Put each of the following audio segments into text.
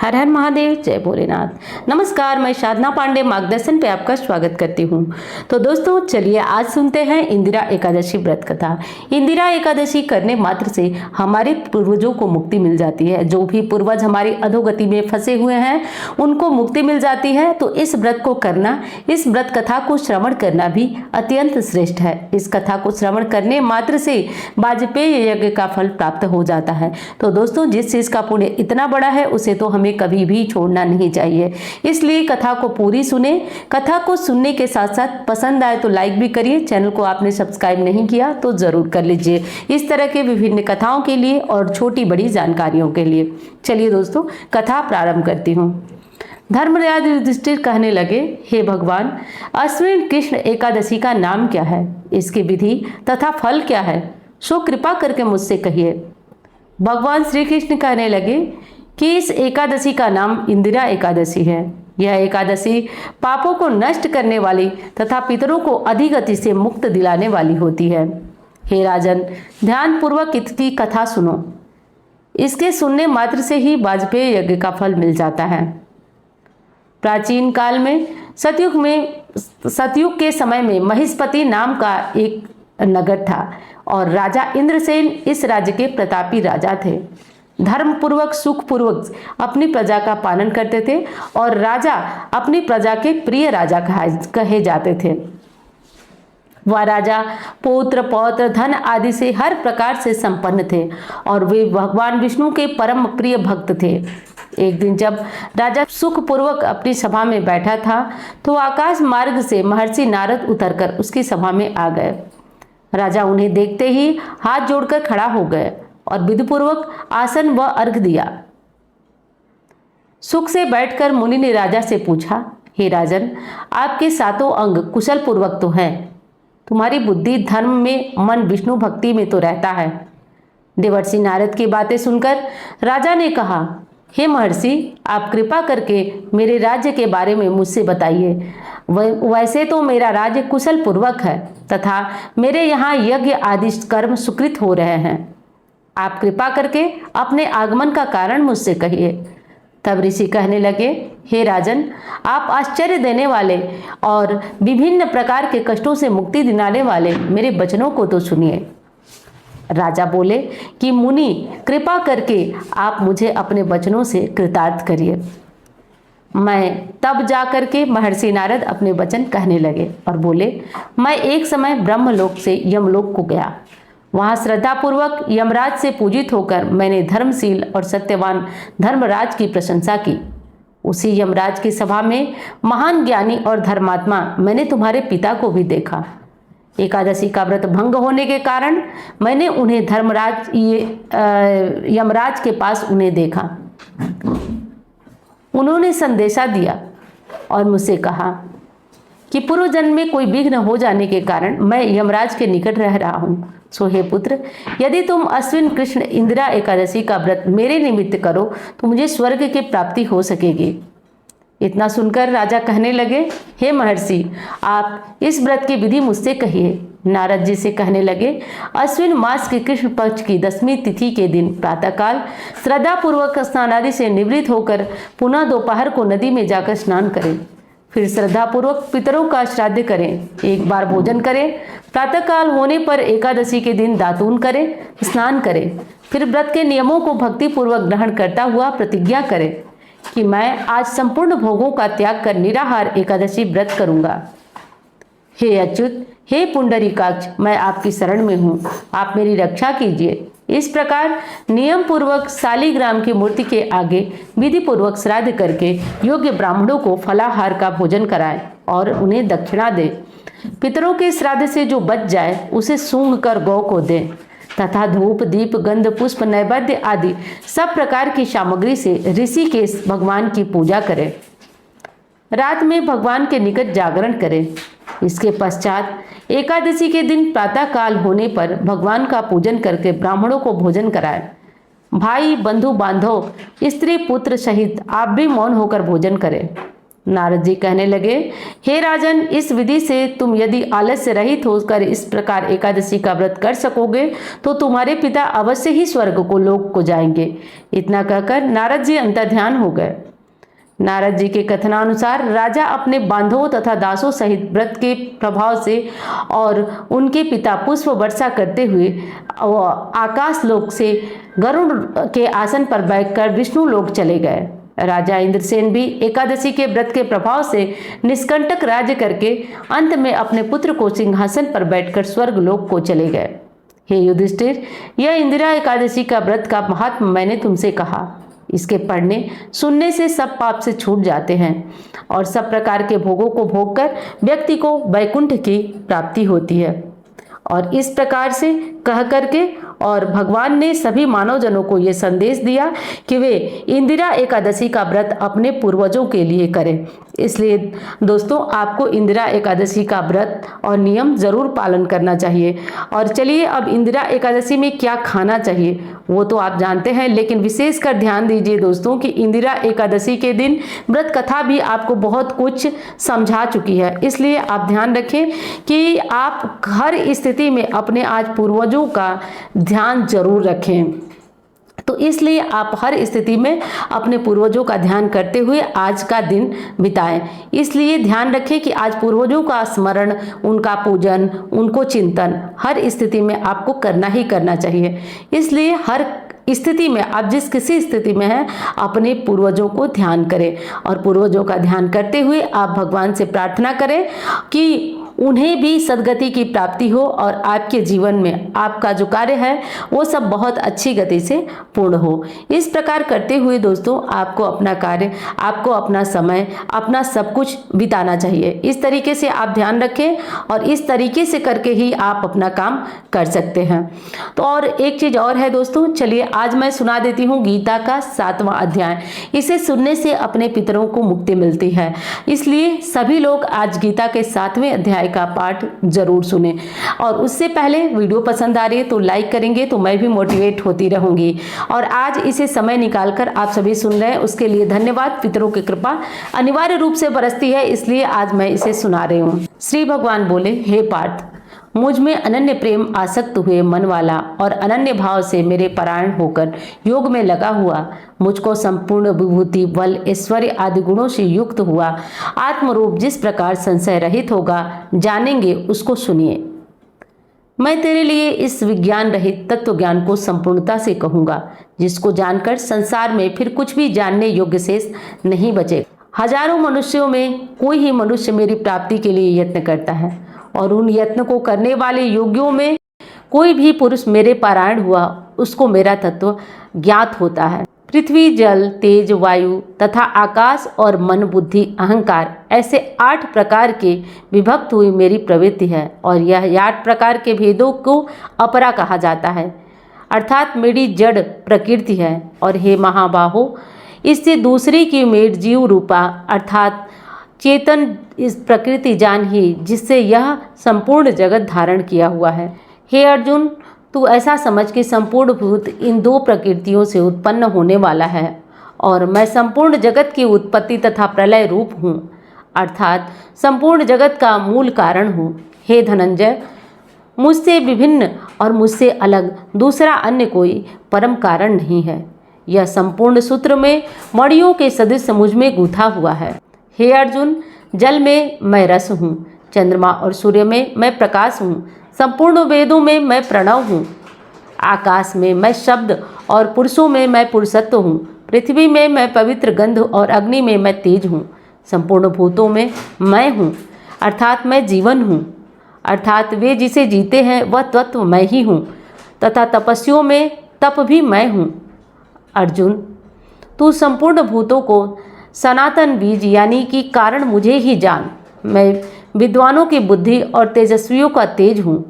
हर हर महादेव, जय भोलेनाथ। नमस्कार, मैं साधना पांडे मार्गदर्शन पे आपका स्वागत करती हूँ। तो दोस्तों चलिए आज सुनते हैं इंदिरा एकादशी व्रत कथा। इंदिरा एकादशी करने मात्र से हमारे पूर्वजों को मुक्ति मिल जाती है। जो भी पूर्वज हमारी अधोगति में फंसे हुए हैं उनको मुक्ति मिल जाती है। तो इस व्रत को करना, इस व्रत कथा को श्रवण करना भी अत्यंत श्रेष्ठ है। इस कथा को श्रवण करने मात्र से वाजपेयी यज्ञ का फल प्राप्त हो जाता है। तो दोस्तों जिस चीज का पुण्य इतना बड़ा है उसे तो हमें कभी भी छोड़ना नहीं चाहिए। इसलिए कथा को पूरी सुने। कथा को सुनने के साथ साथ पसंद आए तो लाइक भी करिए। चैनल को आपने सब्सक्राइब नहीं किया तो जरूर कर लीजिए, इस तरह के विभिन्न कथाओं के लिए और छोटी बड़ी जानकारियों के लिए। चलिए दोस्तों कथा प्रारंभ करती हूँ। धर्मराज युधिष्ठिर कहने लगे, हे भगवान, अश्विन कृष्ण एकादशी का नाम क्या है, इसकी विधि तथा फल क्या है, सो कृपा करके मुझसे कहिए। भगवान श्री कृष्ण कहने लगे कि इस एकादशी का नाम इंदिरा एकादशी है। यह एकादशी पापों को नष्ट करने वाली तथा पितरों को अधिगति से मुक्त दिलाने वाली होती है। हे राजन, ध्यान पूर्वक इसकी कथा सुनो। इसके सुनने मात्र से ही वाजपेयी यज्ञ का फल मिल जाता है। प्राचीन काल में सतयुग के समय में महिष्पति नाम का एक नगर था और राजा इंद्रसेन इस राज्य के प्रतापी राजा थे। धर्म पूर्वक सुख पूर्वक अपनी प्रजा का पालन करते थे और राजा अपनी प्रजा के प्रिय राजा कहे जाते थे। वह राजा पुत्र पौत्र धन आदि से हर प्रकार से संपन्न थे और वे भगवान विष्णु के परम प्रिय भक्त थे। एक दिन जब राजा सुखपूर्वक अपनी सभा में बैठा था तो आकाश मार्ग से महर्षि नारद उतरकर उसकी सभा में आ गए। राजा उन्हें देखते ही हाथ जोड़कर खड़ा हो गए और विधिपूर्वक आसन व अर्घ दिया। सुख से बैठकर मुनि ने राजा से पूछा, हे राजन, आपके सातों अंग कुशल पूर्वक तो हैं, तुम्हारी बुद्धि धर्म में, मन विष्णु भक्ति में तो रहता है। देवर्षि नारद की बातें सुनकर राजा ने कहा, हे महर्षि, आप कृपा करके मेरे राज्य के बारे में मुझसे बताइए। वैसे तो मेरा राज्य कुशल पूर्वक है तथा मेरे यहाँ यज्ञ आदि कर्म सुकृत हो रहे हैं। आप कृपा करके अपने आगमन का कारण मुझसे कहिए। तब ऋषि कहने लगे, हे राजन, आप आश्चर्य देने वाले और विभिन्न प्रकार के कष्टों से मुक्ति दिलाने वाले मेरे वचनों को तो सुनिए। राजा बोले कि मुनि, कृपा करके आप मुझे अपने वचनों से कृतार्थ करिए। मैं तब जाकर के महर्षि नारद अपने वचन कहने लगे और बोले, मैं एक समय ब्रह्मलोक से यमलोक को गया। वहाँ श्रद्धापूर्वक यमराज से पूजित होकर मैंने धर्मशील और सत्यवान धर्मराज की प्रशंसा की। उसी यमराज की सभा में महान ज्ञानी और धर्मात्मा मैंने तुम्हारे पिता को भी देखा। एकादशी का व्रत भंग होने के कारण मैंने उन्हें यमराज के पास उन्हें देखा। उन्होंने संदेशा दिया और मुझसे कहा कि पूर्व जन्म में कोई विघ्न हो जाने के कारण मैं यमराज के निकट रह रहा हूँ। सो हे पुत्र, यदि तुम अश्विन कृष्ण इंदिरा एकादशी का व्रत मेरे निमित्त करो तो मुझे स्वर्ग की प्राप्ति हो सकेगी। इतना सुनकर राजा कहने लगे, हे महर्षि, आप इस व्रत की विधि मुझसे कहिए। नारद जी से कहने लगे, अश्विन मास के कृष्ण पक्ष की 10वीं तिथि के दिन प्रातःकाल श्रद्धापूर्वक स्नानादि से निवृत्त होकर पुनः दोपहर को नदी में जाकर स्नान करें। फिर श्रद्धापूर्वक पितरों का श्राद्ध करें, एक बार भोजन करें। प्रातःकाल होने पर एकादशी के दिन दातून करें, स्नान करें। फिर व्रत के नियमों को भक्तिपूर्वक ग्रहण करता हुआ प्रतिज्ञा करें कि मैं आज संपूर्ण भोगों का त्याग कर निराहार एकादशी व्रत करूंगा। हे अच्युत, हे पुंडरीकाक्ष, मैं आपकी शरण में हूँ, आप मेरी रक्षा कीजिए। इस प्रकार नियम पूर्वक शालिग्राम की मूर्ति के आगे विधि पूर्वक श्राद्ध करके योग्य ब्राह्मणों को फलाहार का भोजन कराएं और उन्हें दक्षिणा दें। पितरों के श्राद्ध से जो बच जाए उसे सूंघ कर गौ को दें तथा धूप दीप गंध पुष्प नैवेद्य आदि सब प्रकार की सामग्री से ऋषि के भगवान की पूजा करें। रात में भगवान के निकट जागरण करें। इसके पश्चात एकादशी के दिन प्रातः काल होने पर भगवान का पूजन करके ब्राह्मणों को भोजन कराएं। भाई बंधु बांधव स्त्री पुत्र सहित आप भी मौन होकर भोजन करें। नारद जी कहने लगे, हे राजन, इस विधि से तुम यदि आलस्य रहित होकर इस प्रकार एकादशी का व्रत कर सकोगे तो तुम्हारे पिता अवश्य ही स्वर्ग को लोक को जाएंगे। इतना कहकर नारद जी अंतर्ध्यान हो गए। नारद जी के कथनानुसार राजा अपने बांधवों तथा दासों सहित व्रत के प्रभाव से और उनके पिता पुष्प वर्षा करते हुए आकाश लोक से गरुड़ के आसन पर बैठकर विष्णु लोक चले गए। राजा इंद्रसेन भी एकादशी के व्रत के प्रभाव से निष्कंटक राज्य करके अंत में अपने पुत्र को सिंहासन पर बैठकर स्वर्ग लोक को चले गए। हे युधिष्ठिर, यह इंदिरा एकादशी का व्रत का महात्म मैंने तुमसे कहा। इसके पढ़ने सुनने से सब पाप से छूट जाते हैं और सब प्रकार के भोगों को भोगकर व्यक्ति को वैकुंठ की प्राप्ति होती है। और इस प्रकार से कह करके और भगवान ने सभी मानव जनों को यह संदेश दिया कि वे इंदिरा एकादशी का व्रत अपने पूर्वजों के लिए करें। इसलिए दोस्तों, आपको इंदिरा एकादशी का व्रत और नियम जरूर पालन करना चाहिए। और चलिए, अब इंदिरा एकादशी में क्या खाना चाहिए वो तो आप जानते हैं, लेकिन विशेषकर ध्यान दीजिए दोस्तों कि इंदिरा एकादशी के दिन व्रत कथा भी आपको बहुत कुछ समझा चुकी है। इसलिए आप ध्यान रखें कि आप हर स्थिति में अपने आज पूर्वजों का ध्यान जरूर रखें। तो इसलिए आप हर स्थिति में अपने पूर्वजों का ध्यान करते हुए आज का दिन बिताएं। इसलिए ध्यान रखें कि आज पूर्वजों का स्मरण, उनका पूजन, उनको चिंतन हर स्थिति में आपको करना ही करना चाहिए। इसलिए हर स्थिति में आप जिस किसी स्थिति में हैं अपने पूर्वजों को ध्यान करें और पूर्वजों का ध्यान करते हुए आप भगवान से प्रार्थना करें कि उन्हें भी सद्गति की प्राप्ति हो और आपके जीवन में आपका जो कार्य है वो सब बहुत अच्छी गति से पूर्ण हो। इस प्रकार करते हुए दोस्तों, आपको अपना कार्य, आपको अपना समय, अपना सब कुछ बिताना चाहिए। इस तरीके से आप ध्यान रखें और इस तरीके से करके ही आप अपना काम कर सकते हैं। तो और एक चीज और है दोस्तों, चलिए आज मैं सुना देती हूँ गीता का 7वां अध्याय। इसे सुनने से अपने पितरों को मुक्ति मिलती है। इसलिए सभी लोग आज गीता के 7वें अध्याय का पाठ जरूर सुने। और उससे पहले वीडियो पसंद आ रही है तो लाइक करेंगे तो मैं भी मोटिवेट होती रहूंगी। और आज इसे समय निकालकर आप सभी सुन रहे हैं उसके लिए धन्यवाद। पितरों की कृपा अनिवार्य रूप से बरसती है, इसलिए आज मैं इसे सुना रही हूँ। श्री भगवान बोले, हे पार्थ, मुझ में अनन्य प्रेम आसक्त हुए मन वाला और अनन्य भाव से मेरे परायण होकर योग में लगा हुआ, मुझको संपूर्ण विभूति, बल, ऐश्वर्य आदि गुणों से युक्त हुआ आत्मरूप जिस प्रकार संशय रहित होगा, जानेंगे उसको सुनिए। मैं तेरे लिए इस विज्ञान रहित तत्व ज्ञान को संपूर्णता से कहूँगा, जिसको जानकर संसार में फिर कुछ भी जानने योग्य शेष नहीं बचेगा। हजारों मनुष्यों में कोई ही मनुष्य मेरी प्राप्ति के लिए यत्न करता है और उन यत्न को करने वाले योगियों में कोई भी पुरुष मेरे पारायण हुआ उसको मेरा तत्व ज्ञात होता है। पृथ्वी, जल, तेज, वायु तथा आकाश और मन, बुद्धि, अहंकार ऐसे 8 प्रकार के विभक्त हुई मेरी प्रवृत्ति है और यह 8 प्रकार के भेदों को अपरा कहा जाता है, अर्थात मेरी जड़ प्रकृति है। और हे महाबाहो, इससे दूसरी की मेड जीव रूपा अर्थात चेतन इस प्रकृति जान ही, जिससे यह संपूर्ण जगत धारण किया हुआ है। हे अर्जुन, तू ऐसा समझ कि संपूर्ण भूत इन 2 प्रकृतियों से उत्पन्न होने वाला है और मैं संपूर्ण जगत की उत्पत्ति तथा प्रलय रूप हूँ, अर्थात संपूर्ण जगत का मूल कारण हूँ। हे धनंजय, मुझसे विभिन्न और मुझसे अलग दूसरा अन्य कोई परम कारण नहीं है। यह संपूर्ण सूत्र में मणियों के सदृश मुझ में गूंथा हुआ है। हे अर्जुन, जल में मैं रस हूँ, चंद्रमा और सूर्य में मैं प्रकाश हूँ, संपूर्ण वेदों में मैं प्रणव हूँ, आकाश में मैं शब्द और पुरुषों में मैं पुरुषत्व हूँ, पृथ्वी में मैं पवित्र गंध और अग्नि में मैं तेज हूँ, संपूर्ण भूतों में मैं हूँ, अर्थात मैं जीवन हूँ, अर्थात वे जिसे जीते हैं वह तत्व मैं ही हूँ, तथा तपस्वियों में तप भी मैं हूँ। अर्जुन, तू संपूर्ण भूतों को सनातन बीज यानी कि कारण मुझे ही जान। मैं विद्वानों की बुद्धि और तेजस्वियों का तेज हूँ।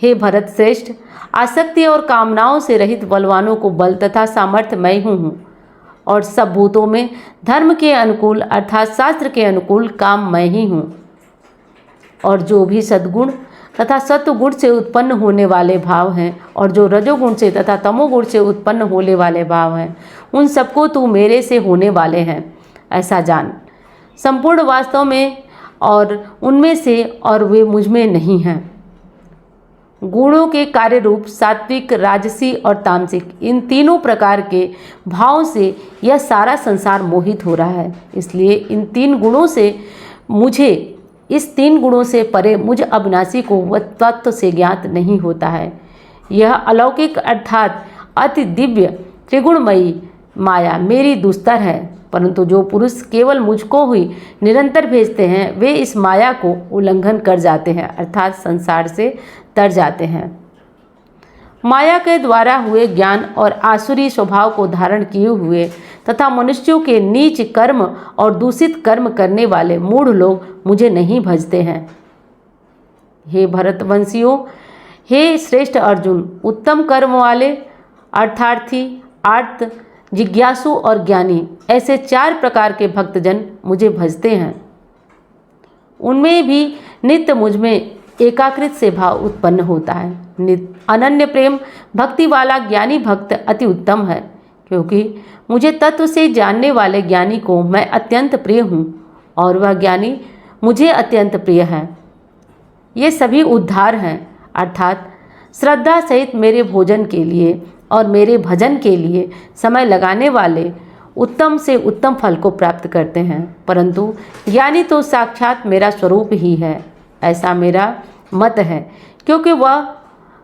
हे भरत श्रेष्ठ, आसक्ति और कामनाओं से रहित बलवानों को बल तथा सामर्थ्य मैं हूँ और सब भूतों में धर्म के अनुकूल अर्थात शास्त्र के अनुकूल काम मैं ही हूँ। और जो भी सद्गुण तथा सत्वगुण से उत्पन्न होने वाले भाव हैं और जो रजोगुण से तथा तमोगुण से उत्पन्न होने वाले भाव हैं, उन सबको तू मेरे से होने वाले हैं, ऐसा जान। संपूर्ण वास्तव में और उनमें से और वे मुझ में नहीं हैं। गुणों के कार्य रूप सात्विक, राजसी और तामसिक, इन तीनों प्रकार के भावों से यह सारा संसार मोहित हो रहा है। इसलिए इन तीन गुणों से परे मुझ अविनाशी को वह तत्व से ज्ञात नहीं होता है। यह अलौकिक अर्थात अति दिव्य त्रिगुणमयी माया मेरी दुस्तर है, परंतु जो पुरुष केवल मुझको ही निरंतर भेजते हैं वे इस माया को उल्लंघन कर जाते हैं, अर्थात संसार से तर जाते हैं। माया के द्वारा हुए ज्ञान और आसुरी स्वभाव को धारण किए हुए तथा मनुष्यों के नीच कर्म और दूषित कर्म करने वाले मूढ़ लोग मुझे नहीं भजते हैं। हे भरतवंशियों, हे श्रेष्ठ अर्जुन, उत्तम कर्म वाले अर्थार्थी, आर्त, जिज्ञासु और ज्ञानी, ऐसे 4 प्रकार के भक्तजन मुझे भजते हैं। उनमें भी नित्य मुझ में एकाकृत से भाव उत्पन्न होता है। अनन्य प्रेम भक्ति वाला ज्ञानी भक्त अति उत्तम है, क्योंकि मुझे तत्व से जानने वाले ज्ञानी को मैं अत्यंत प्रिय हूँ और वह ज्ञानी मुझे अत्यंत प्रिय है। ये सभी उद्धार हैं, अर्थात श्रद्धा सहित मेरे भोजन के लिए और मेरे भजन के लिए समय लगाने वाले उत्तम से उत्तम फल को प्राप्त करते हैं। परंतु ज्ञानी तो साक्षात मेरा स्वरूप ही है, ऐसा मेरा मत है, क्योंकि वह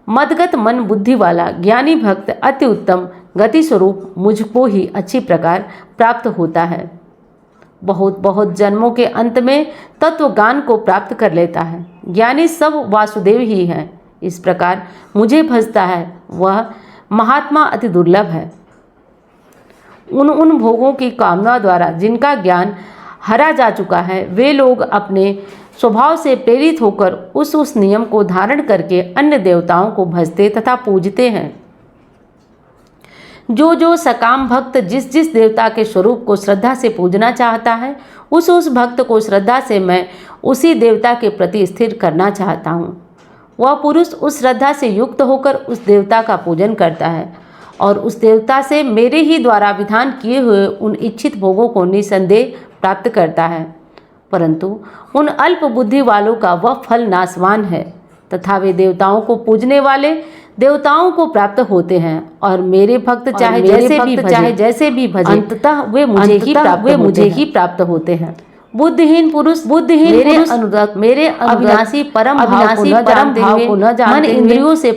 मदगत मन बुद्धि वाला ज्ञानी भक्त अति उत्तम गति स्वरूप मुझको ही अच्छी प्रकार प्राप्त होता है। बहुत बहुत जन्मों के अंत में तत्वज्ञान को प्राप्त कर लेता है। ज्ञानी सब वासुदेव ही है, इस प्रकार मुझे भजता है वह महात्मा अति दुर्लभ है। उन भोगों की कामना द्वारा जिनका ज्ञान हरा जा चुका है वे लोग अपने स्वभाव से प्रेरित होकर उस नियम को धारण करके अन्य देवताओं को भजते तथा पूजते हैं। जो सकाम भक्त जिस देवता के स्वरूप को श्रद्धा से पूजना चाहता है उस भक्त को श्रद्धा से मैं उसी देवता के प्रति स्थिर करना चाहता हूँ। वह पुरुष उस श्रद्धा से युक्त होकर उस देवता का पूजन करता है और उस देवता से मेरे ही द्वारा विधान किए हुए उन इच्छित भोगों को निसंदेह प्राप्त करता है। परंतु उन अल्प बुद्धि वालों का वह फल नाशवान है तथा वे देवताओं को पूजने वाले देवताओं को प्राप्त होते हैं और मेरे भक्त चाहे जैसे भी भजे अंततः वे मुझे ही प्राप्त होते हैं। बुद्धिहीन पुरुष मेरे अविनाशी परम भाव को न जानते हुए मन इंद्रियों से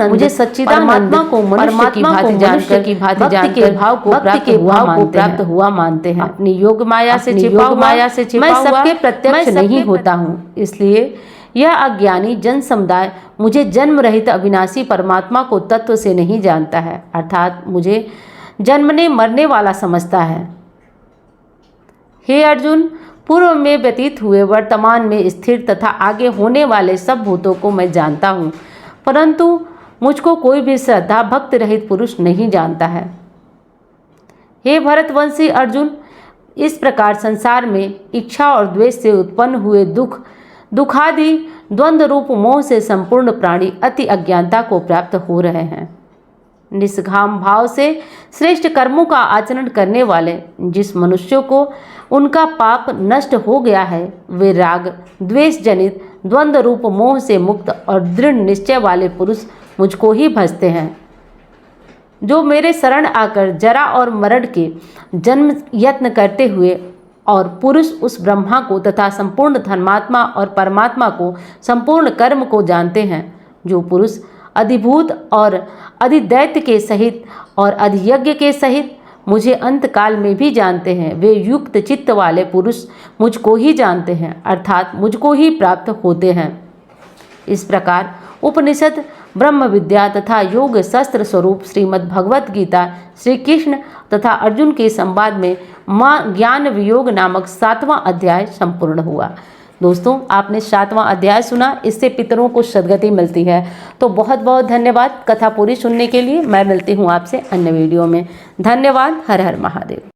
मुझे सच्चिदानंद को मनुष्य की भांति जानकर भक्ति के भाव को प्राप्त हुआ मानते हैं। अपनी योग माया से छिपा मैं सबके प्रत्यक्ष नहीं होता हूँ, इसलिए यह अज्ञानी जन समुदाय मुझे जन्म रहित अविनाशी परमात्मा को तत्व से नहीं जानता है, अर्थात मुझे जन्मने मरने वाला समझता है। हे अर्जुन, पूर्व में व्यतीत हुए, वर्तमान में स्थिर तथा आगे होने वाले सब भूतों को मैं जानता हूँ, परंतु मुझको कोई भी श्रद्धा भक्त रहित पुरुष नहीं जानता है। हे भरतवंशी अर्जुन, इस प्रकार संसार में इच्छा और द्वेष से उत्पन्न हुए दुखादि द्वंद्व रूप मोह से संपूर्ण प्राणी अति अज्ञानता को प्राप्त हो रहे हैं। निष्काम भाव से श्रेष्ठ कर्मों का आचरण करने वाले जिस मनुष्यों को उनका पाप नष्ट हो गया है वे राग द्वेष जनित द्वंद्व रूप मोह से मुक्त और दृढ़ निश्चय वाले पुरुष मुझको ही भजते हैं। जो मेरे शरण आकर जरा और मरण के जन्म यत्न करते हुए और पुरुष उस ब्रह्मा को तथा संपूर्ण धर्मात्मा और परमात्मा को संपूर्ण कर्म को जानते हैं, जो पुरुष अधिभूत और अधिदैत्य के सहित और अधियज्ञ के सहित मुझे अंत काल में भी जानते हैं, वे युक्त चित्त वाले पुरुष मुझको ही जानते हैं, अर्थात मुझको ही प्राप्त होते हैं। इस प्रकार उपनिषद ब्रह्म विद्या तथा योग शस्त्र स्वरूप श्रीमद् भगवत गीता श्री कृष्ण तथा अर्जुन के संवाद में माँ ज्ञान वियोग नामक 7वां अध्याय संपूर्ण हुआ। दोस्तों, आपने 7वां अध्याय सुना, इससे पितरों को सद्गति मिलती है। तो बहुत बहुत धन्यवाद कथा पूरी सुनने के लिए। मैं मिलती हूँ आपसे अन्य वीडियो में। धन्यवाद। हर हर महादेव।